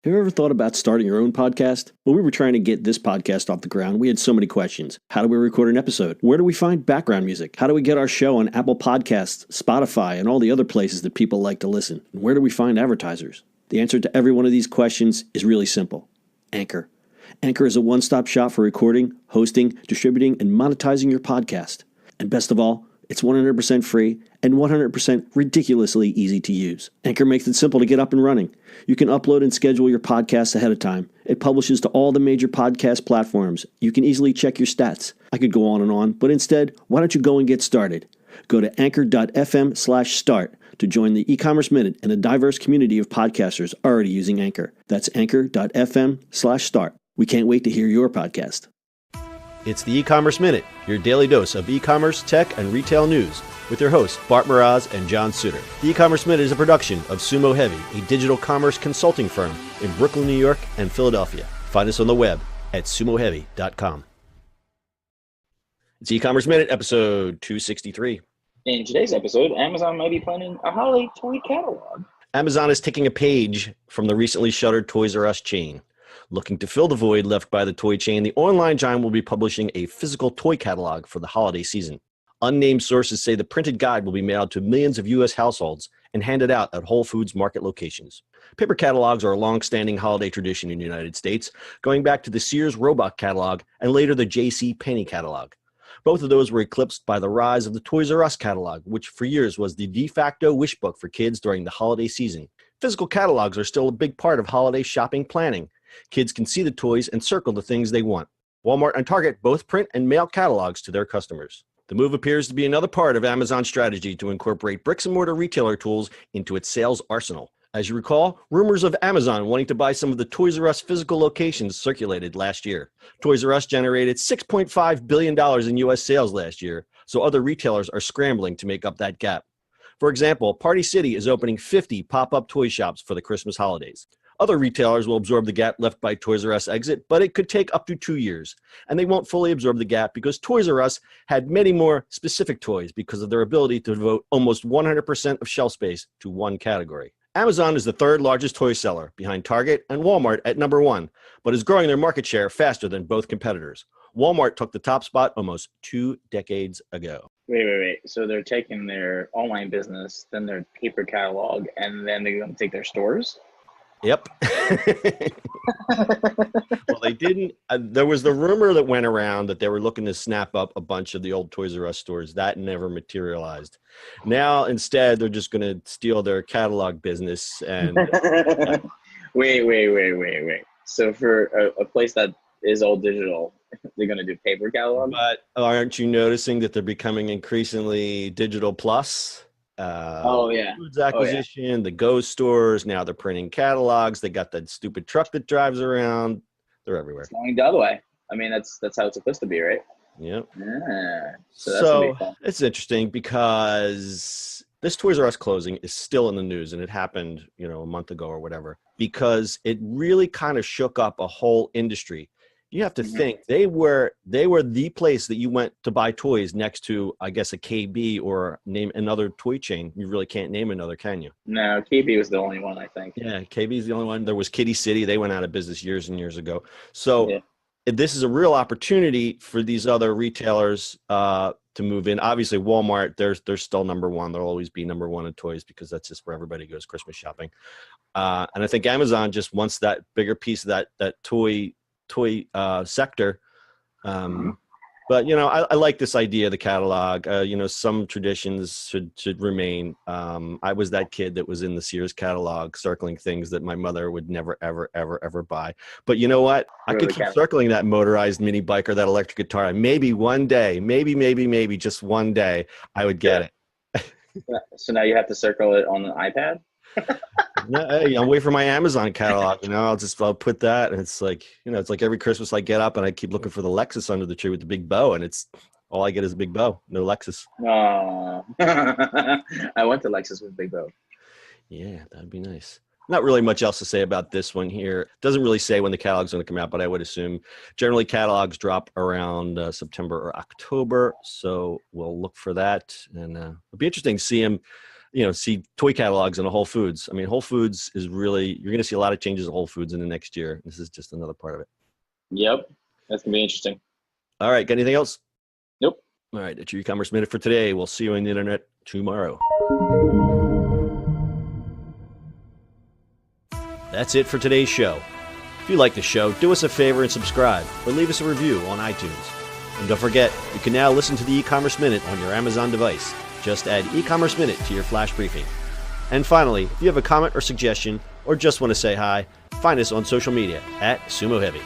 Have you ever thought about starting your own podcast? When we were trying to get this podcast off the ground, we had so many questions. How do we record an episode? Where do we find background music? How do we get our show on Apple Podcasts, Spotify, and all the other places that people like to listen? And where do we find advertisers? The answer to every one of these questions is really simple. Anchor. Anchor is a one-stop shop for recording, hosting, distributing, and monetizing your podcast. And best of all, it's 100% free and 100% ridiculously easy to use. Anchor makes it simple to get up and running. You can upload and schedule your podcasts ahead of time. It publishes to all the major podcast platforms. You can easily check your stats. I could go on, but instead, why don't you go and get started? Go to anchor.fm/start to join the e-commerce minute and a diverse community of podcasters already using Anchor. That's anchor.fm/start. We can't wait to hear your podcast. It's the E-commerce Minute, your daily dose of e-commerce, tech, and retail news with your hosts, Bart Mraz and John Suter. The E-commerce Minute is a production of Sumo Heavy, a digital commerce consulting firm in Brooklyn, New York, and Philadelphia. Find us on the web at sumoheavy.com. It's E-commerce Minute, episode 263. In today's episode, Amazon might be planning a holiday toy catalog. Amazon is taking a page from the recently shuttered Toys R Us chain. Looking to fill the void left by the toy chain, the online giant will be publishing a physical toy catalog for the holiday season. Unnamed sources say the printed guide will be mailed to millions of U.S. households and handed out at Whole Foods market locations. Paper catalogs are a long-standing holiday tradition in the United States, going back to the Sears Roebuck catalog and later the J.C. Penney catalog. Both of those were eclipsed by the rise of the Toys R Us catalog, which for years was the de facto wish book for kids during the holiday season. Physical catalogs are still a big part of holiday shopping planning. Kids can see the toys and circle the things they want. Walmart and Target both print and mail catalogs to their customers. The move appears to be another part of Amazon's strategy to incorporate bricks and mortar retailer tools into its sales arsenal. As you recall, rumors of Amazon wanting to buy some of the Toys R Us physical locations circulated last year. Toys R Us generated $6.5 billion in U.S. sales last year, so other retailers are scrambling to make up that gap. For example, Party City is opening 50 pop-up toy shops for the Christmas holidays. Other retailers will absorb the gap left by Toys R Us exit, but it could take up to 2 years. And they won't fully absorb the gap because Toys R Us had many more specific toys because of their ability to devote almost 100% of shelf space to one category. Amazon is the third largest toy seller, behind Target and Walmart at number 1, but is growing their market share faster than both competitors. Walmart took the top spot almost 2 decades ago. Wait. So they're taking their online business, then their paper catalog, and then they're going to take their stores? Yep. Well, they didn't. There was the rumor that went around that they were looking to snap up a bunch of the old Toys R Us stores. That never materialized. Now, instead, they're just going to steal their catalog business. And Wait. So for a place that is all digital, they're going to do paper catalog? But aren't you noticing that they're becoming increasingly digital plus? Foods acquisition, the Go stores, now they're printing catalogs. They got that stupid truck that drives around. They're everywhere. It's going the other way. I mean, that's how it's supposed to be, right? Yep. Yeah. So it's interesting because this Toys R Us closing is still in the news, and it happened, a month ago or whatever, because it really kind of shook up a whole industry. You have to think they were the place that you went to buy toys next to, I guess, a KB or name another toy chain. You really can't name another, can you? No, KB was the only one, I think. Yeah, KB is the only one. There was Kitty City. They went out of business years and years ago. So This is a real opportunity for these other retailers to move in. Obviously, Walmart, they're still number one. They'll always be number one in toys because that's just where everybody goes Christmas shopping. And I think Amazon just wants that bigger piece of that toy sector. But I like this idea of the catalog. Some traditions should remain. I was that kid that was in the Sears catalog circling things that my mother would never ever buy. But you know what, I could keep circling that motorized mini bike or that electric guitar, and maybe one day, maybe just one day, I would get it. So now you have to circle it on an iPad? No, hey, I'm waiting for my Amazon catalog. I'll put that, and it's like, it's like every Christmas I get up and I keep looking for the Lexus under the tree with the big bow, and it's all I get is a big bow, no Lexus. Oh, I went to Lexus with big bow. Yeah, that'd be nice. Not really much else to say about this one here. Doesn't really say when the catalog's going to come out, but I would assume generally catalogs drop around September or October, so we'll look for that, and it'll be interesting to see them. see toy catalogs in a Whole Foods. I mean, Whole Foods is really, you're going to see a lot of changes at Whole Foods in the next year. This is just another part of it. Yep. That's going to be interesting. All right. Got anything else? Nope. All right. That's your e-commerce minute for today. We'll see you on the internet tomorrow. That's it for today's show. If you like the show, do us a favor and subscribe or leave us a review on iTunes. And don't forget, you can now listen to the e-commerce minute on your Amazon device. Just add e-commerce minute to your flash briefing. And finally, if you have a comment or suggestion or just want to say hi, find us on social media at Sumo Heavy.